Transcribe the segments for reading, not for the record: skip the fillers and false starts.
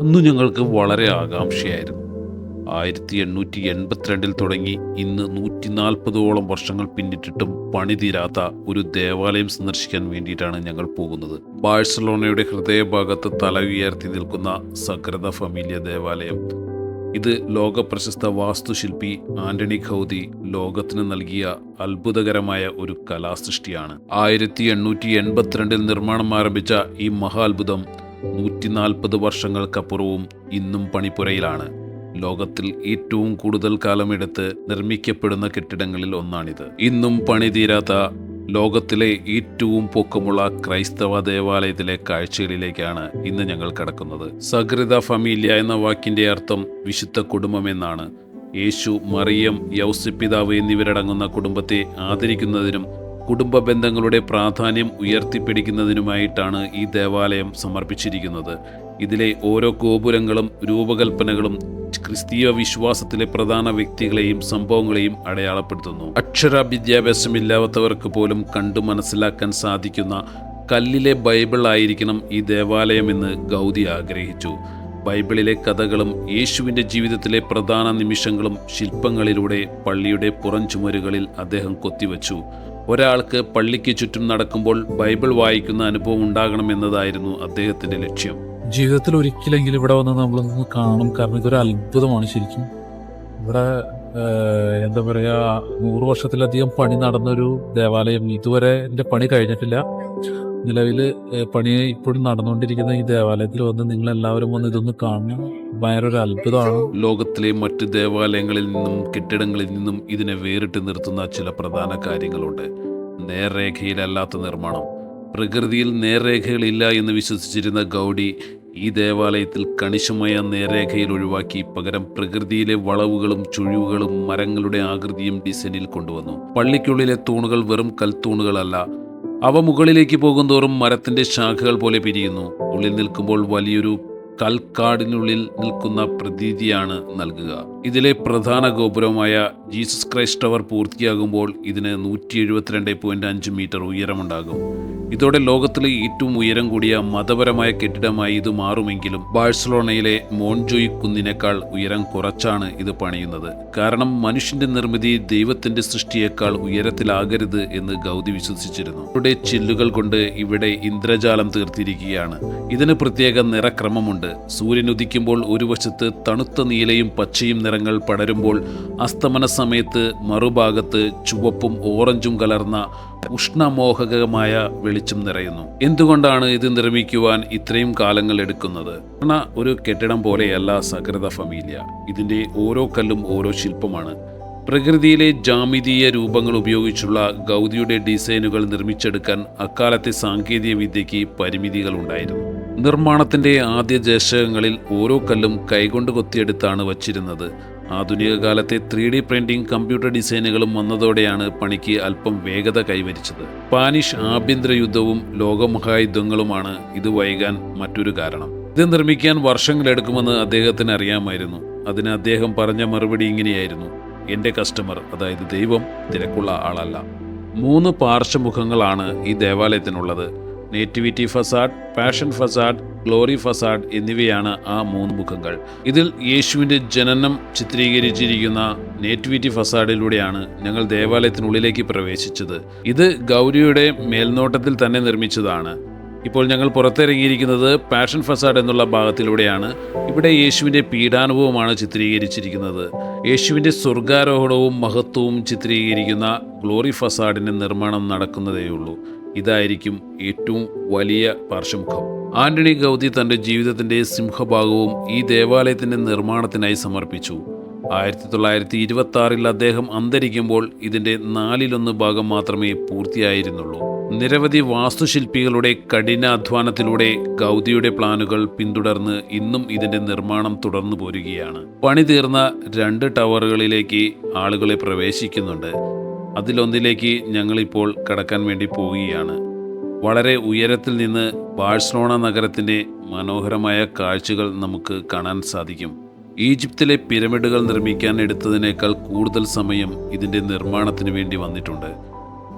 അന്നു ഞങ്ങൾക്ക് വളരെ ആകാംക്ഷയായിരുന്നു. 1882 തുടങ്ങി ഇന്ന് 140ഓളം വർഷങ്ങൾ പിന്നിട്ടിട്ടും പണി തീരാത്ത ഒരു ദേവാലയം സന്ദർശിക്കാൻ വേണ്ടിയിട്ടാണ് ഞങ്ങൾ പോകുന്നത്. ബാഴ്സലോണയുടെ ഹൃദയഭാഗത്ത് തല ഉയർത്തി നിൽക്കുന്ന സഗ്രദ ഫമീലിയ ദേവാലയം. ഇത് ലോകപ്രശസ്ത വാസ്തുശില്പി ആന്റണി ഗൗദി ലോകത്തിന് നൽകിയ അത്ഭുതകരമായ ഒരു കലാസൃഷ്ടിയാണ്. 1882 നിർമ്മാണം ആരംഭിച്ച ഈ മഹാത്ഭുതം 140 വർഷങ്ങൾക്കപ്പുറവും ഇന്നും പണിപ്പുരയിലാണ്. ലോകത്തിൽ ഏറ്റവും കൂടുതൽ കാലമെടുത്ത് നിർമ്മിക്കപ്പെടുന്ന കെട്ടിടങ്ങളിൽ ഒന്നാണിത്. ഇന്നും പണി തീരാത്ത ലോകത്തിലെ ഏറ്റവും പൊക്കമുള്ള ക്രൈസ്തവ ദേവാലയത്തിലെ കാഴ്ചകളിലേക്കാണ് ഇന്ന് ഞങ്ങൾ കടക്കുന്നത്. സഗ്രദ ഫമീലിയ എന്ന വാക്കിന്റെ അർത്ഥം വിശുദ്ധ കുടുംബം എന്നാണ്. യേശു, മറിയം, യൗസേപ്പ് പിതാവ് എന്നിവരടങ്ങുന്ന കുടുംബത്തെ ആദരിക്കുന്നതിനും കുടുംബ ബന്ധങ്ങളുടെ പ്രാധാന്യം ഉയർത്തിപ്പിടിക്കുന്നതിനുമായിട്ടാണ് ഈ ദേവാലയം സമർപ്പിച്ചിരിക്കുന്നത്. ഇതിലെ ഓരോ ഗോപുരങ്ങളും രൂപകൽപ്പനകളും ക്രിസ്തീയ വിശ്വാസത്തിലെ പ്രധാന വ്യക്തികളെയും സംഭവങ്ങളെയും അടയാളപ്പെടുത്തുന്നു. അക്ഷര വിദ്യാഭ്യാസമില്ലാത്തവർക്ക് പോലും കണ്ടു മനസ്സിലാക്കാൻ സാധിക്കുന്ന കല്ലിലെ ബൈബിൾ ആയിരിക്കണം ഈ ദേവാലയമെന്ന് ഗൗദി ആഗ്രഹിച്ചു. ബൈബിളിലെ കഥകളും യേശുവിൻ്റെ ജീവിതത്തിലെ പ്രധാന നിമിഷങ്ങളും ശില്പങ്ങളിലൂടെ പള്ളിയുടെ പുറം ചുമരുകളിൽ അദ്ദേഹം കൊത്തിവെച്ചു. ഒരാൾക്ക് പള്ളിക്ക് ചുറ്റും നടക്കുമ്പോൾ ബൈബിൾ വായിക്കുന്ന അനുഭവം ഉണ്ടാകണമെന്നതായിരുന്നു അദ്ദേഹത്തിൻ്റെ ലക്ഷ്യം. ജീവിതത്തിൽ ഒരിക്കലെങ്കിലും ഇവിടെ വന്ന് നമ്മളൊന്ന് കാണും. കാരണം ഇതൊരു അത്ഭുതമാണ് ശരിക്കും. ഇവിടെ എന്താ പറയുക, 100 വർഷത്തിലധികം പണി നടന്നൊരു ദേവാലയം. ഇതുവരെ എൻ്റെ പണി കഴിഞ്ഞിട്ടില്ല. നിലവിൽ പണി ഇപ്പോഴും നടന്നുകൊണ്ടിരിക്കുന്ന ഈ ദേവാലയത്തിൽ വന്ന് നിങ്ങളെല്ലാവരും വന്ന് ഇതൊന്ന് കാണണം. ഭയങ്കര ഒരു അത്ഭുതമാണ്. ലോകത്തിലെ മറ്റ് ദേവാലയങ്ങളിൽ നിന്നും കെട്ടിടങ്ങളിൽ നിന്നും ഇതിനെ വേറിട്ട് നിർത്തുന്ന ചില പ്രധാന കാര്യങ്ങളുണ്ട്. നേർരേഖയിലല്ലാത്ത നിർമ്മാണം. പ്രകൃതിയിൽ നേർരേഖകളില്ല എന്ന് വിശ്വസിച്ചിരുന്ന ഗൗഡി ഈ ദേവാലയത്തിൽ കണിശമായ നേർരേഖയിൽ ഒഴിവാക്കി പകരം പ്രകൃതിയിലെ വളവുകളും ചുഴിവുകളും മരങ്ങളുടെ ആകൃതിയും ഡിസൈനിൽ കൊണ്ടുവന്നു. പള്ളിക്കുള്ളിലെ തൂണുകൾ വെറും കൽത്തൂണുകളല്ല. അവ മുകളിലേക്ക് പോകുന്തോറും മരത്തിന്റെ ശാഖകൾ പോലെ പിരിയുന്നു. ഉള്ളിൽ നിൽക്കുമ്പോൾ വലിയൊരു കൽക്കാടിനുള്ളിൽ നിൽക്കുന്ന പ്രതീതിയാണ് നൽകുക. ഇതിലെ പ്രധാന ഗോപുരമായ ജീസസ് ക്രൈസ്റ്റ് ടവർ പൂർത്തിയാകുമ്പോൾ ഇതിന് 172.5 മീറ്റർ ഉയരമുണ്ടാകും. ഇതോടെ ലോകത്തിലെ ഏറ്റവും ഉയരം കൂടിയ മതപരമായ കെട്ടിടമായി ഇത് മാറുമെങ്കിലും ബാഴ്സലോണയിലെ മോൺജോയ് കുന്നിനേക്കാൾ ഉയരം കുറച്ചാണ് ഇത് പണിയുന്നത്. കാരണം മനുഷ്യന്റെ നിർമ്മിതി ദൈവത്തിന്റെ സൃഷ്ടിയേക്കാൾ ഉയരത്തിലാകരുത് എന്ന് ഗൗദി വിശ്വസിച്ചിരുന്നു. ഇവിടെ ചില്ലുകൾ കൊണ്ട് ഇവിടെ ഇന്ദ്രജാലം തീർത്തിരിക്കുകയാണ്. ഇതിന് പ്രത്യേക നിറക്രമമുണ്ട്. സൂര്യൻ ഉദിക്കുമ്പോൾ ഒരു വശത്ത് തണുത്ത നീലയും പച്ചയും നിറങ്ങൾ പടരുമ്പോൾ അസ്തമന സമയത്ത് മറുഭാഗത്ത് ചുവപ്പും ഓറഞ്ചും കലർന്ന ഉഷ്ണമോഹകമായ വെളിച്ചം നിറയുന്നു. എന്തുകൊണ്ടാണ് ഇത് നിർമ്മിക്കുവാൻ ഇത്രയും കാലങ്ങൾ എടുക്കുന്നത്? ഒരു കെട്ടിടം പോലെയല്ല സഗ്രദ ഫമീലിയ. ഇതിൻ്റെ ഓരോ കല്ലും ഓരോ ശില്പമാണ്. പ്രകൃതിയിലെ ജാമിതീയ രൂപങ്ങൾ ഉപയോഗിച്ചുള്ള ഗൗദിയുടെ ഡിസൈനുകൾ നിർമ്മിച്ചെടുക്കാൻ അക്കാലത്തെ സാങ്കേതിക വിദ്യയ്ക്ക് പരിമിതികൾ ഉണ്ടായിരുന്നു. നിർമ്മാണത്തിന്റെ ആദ്യ ദശകങ്ങളിൽ ഓരോ കല്ലും കൈകൊണ്ട് കൊത്തിയെടുത്താണ് വച്ചിരുന്നത്. ആധുനിക കാലത്തെ 3D പ്രിന്റിംഗ്, കമ്പ്യൂട്ടർ ഡിസൈനുകളും വന്നതോടെയാണ് പണിക്ക് അല്പം വേഗത കൈവരിച്ചത്. സ്പാനിഷ് ആഭ്യന്തര യുദ്ധവും ലോകമഹായുദ്ധങ്ങളുമാണ് ഇത് വൈകാൻ മറ്റൊരു കാരണം. ഇത് നിർമ്മിക്കാൻ വർഷങ്ങളെടുക്കുമെന്ന് അദ്ദേഹത്തിന് അറിയാമായിരുന്നു. അതിന് അദ്ദേഹം പറഞ്ഞ മറുപടി ഇങ്ങനെയായിരുന്നു: എൻ്റെ കസ്റ്റമർ, അതായത് ദൈവം, തിരക്കുള്ള ആളല്ല. 3 പാർശ്വമുഖങ്ങളാണ് ഈ ദേവാലയത്തിനുള്ളത്. Nativity facade, passion facade, glory facade എന്നിവയാണ് ആ 3 മുഖങ്ങൾ. ഇതിൽ യേശുവിൻ്റെ ജനനം ചിത്രീകരിച്ചിരിക്കുന്ന നേറ്റിവിറ്റി ഫസാഡിലൂടെയാണ് ഞങ്ങൾ ദേവാലയത്തിനുള്ളിലേക്ക് പ്രവേശിച്ചത്. ഇത് ഗൗരിയുടെ മേൽനോട്ടത്തിൽ തന്നെ നിർമ്മിച്ചതാണ്. ഇപ്പോൾ ഞങ്ങൾ പുറത്തിറങ്ങിയിരിക്കുന്നത് പാഷൻ ഫസാഡ് എന്നുള്ള ഭാഗത്തിലൂടെയാണ്. ഇവിടെ യേശുവിൻ്റെ പീഡാനുഭവമാണ് ചിത്രീകരിച്ചിരിക്കുന്നത്. യേശുവിൻ്റെ സ്വർഗാരോഹണവും മഹത്വവും ചിത്രീകരിക്കുന്ന ഗ്ലോറി ഫസാഡിൻ്റെ നിർമ്മാണം നടക്കുന്നതേയുള്ളൂ. ഇതായിരിക്കും ഏറ്റവും വലിയ പാർശ്വമുഖം. ആന്റണി ഗൗദി തൻ്റെ ജീവിതത്തിൻ്റെ സിംഹഭാഗവും ഈ ദേവാലയത്തിൻ്റെ നിർമ്മാണത്തിനായി സമർപ്പിച്ചു. 1926 അദ്ദേഹം അന്തരിക്കുമ്പോൾ ഇതിൻ്റെ 4/1 ഭാഗം മാത്രമേ പൂർത്തിയായിരുന്നുള്ളൂ. നിരവധി വാസ്തുശില്പികളുടെ കഠിനാധ്വാനത്തിലൂടെ ഗൗദിയുടെ പ്ലാനുകൾ പിന്തുടർന്ന് ഇന്നും ഇതിൻ്റെ നിർമ്മാണം തുടർന്നു പോരുകയാണ്. പണി തീർന്ന 2 ടവറുകളിലേക്ക് ആളുകളെ പ്രവേശിക്കുന്നുണ്ട്. അതിലൊന്നിലേക്ക് ഞങ്ങളിപ്പോൾ കടക്കാൻ വേണ്ടി പോവുകയാണ്. വളരെ ഉയരത്തിൽ നിന്ന് ബാഴ്സലോണ നഗരത്തിൻ്റെ മനോഹരമായ കാഴ്ചകൾ നമുക്ക് കാണാൻ സാധിക്കും. ഈജിപ്തിലെ പിരമിഡുകൾ നിർമ്മിക്കാൻ എടുത്തതിനേക്കാൾ കൂടുതൽ സമയം ഇതിൻ്റെ നിർമ്മാണത്തിന് വേണ്ടി വന്നിട്ടുണ്ട്.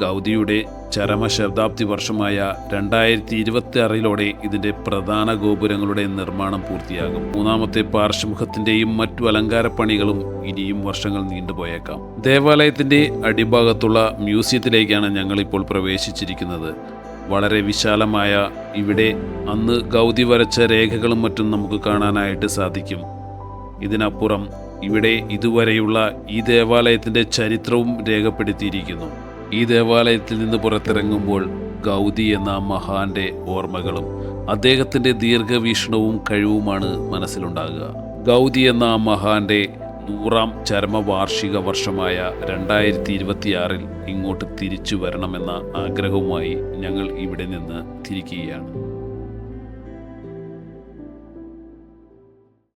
ഗൗതിയുടെ ചരമശതാബ്ദി വർഷമായ 2026 ഇതിൻ്റെ പ്രധാന ഗോപുരങ്ങളുടെ നിർമ്മാണം പൂർത്തിയാകും. മൂന്നാമത്തെ പാർശ്വമുഖത്തിൻ്റെയും മറ്റു അലങ്കാരപ്പണികളും ഇനിയും വർഷങ്ങൾ നീണ്ടുപോയേക്കാം. ദേവാലയത്തിൻ്റെ അടിഭാഗത്തുള്ള മ്യൂസിയത്തിലേക്കാണ് ഞങ്ങളിപ്പോൾ പ്രവേശിച്ചിരിക്കുന്നത്. വളരെ വിശാലമായ ഇവിടെ അന്ന് ഗൗതി വരച്ച രേഖകളും മറ്റും നമുക്ക് കാണാനായിട്ട് സാധിക്കും. ഇതിനപ്പുറം ഇവിടെ ഇതുവരെയുള്ള ഈ ദേവാലയത്തിൻ്റെ ചരിത്രവും രേഖപ്പെടുത്തിയിരിക്കുന്നു. ഈ ദേവാലയത്തിൽ നിന്ന് പുറത്തിറങ്ങുമ്പോൾ ഗൗതി എന്ന മഹാന്റെ ഓർമ്മകളും അദ്ദേഹത്തിൻ്റെ ദീർഘവീക്ഷണവും കഴിവുമാണ് മനസ്സിലുണ്ടാകുക. ഗൗതി എന്ന മഹാന്റെ 100ാം ചരമവാർഷിക വർഷമായ 2026 ഇങ്ങോട്ട് തിരിച്ചു വരണമെന്ന ആഗ്രഹവുമായി ഞങ്ങൾ ഇവിടെ നിന്ന് തിരിക്കുകയാണ്.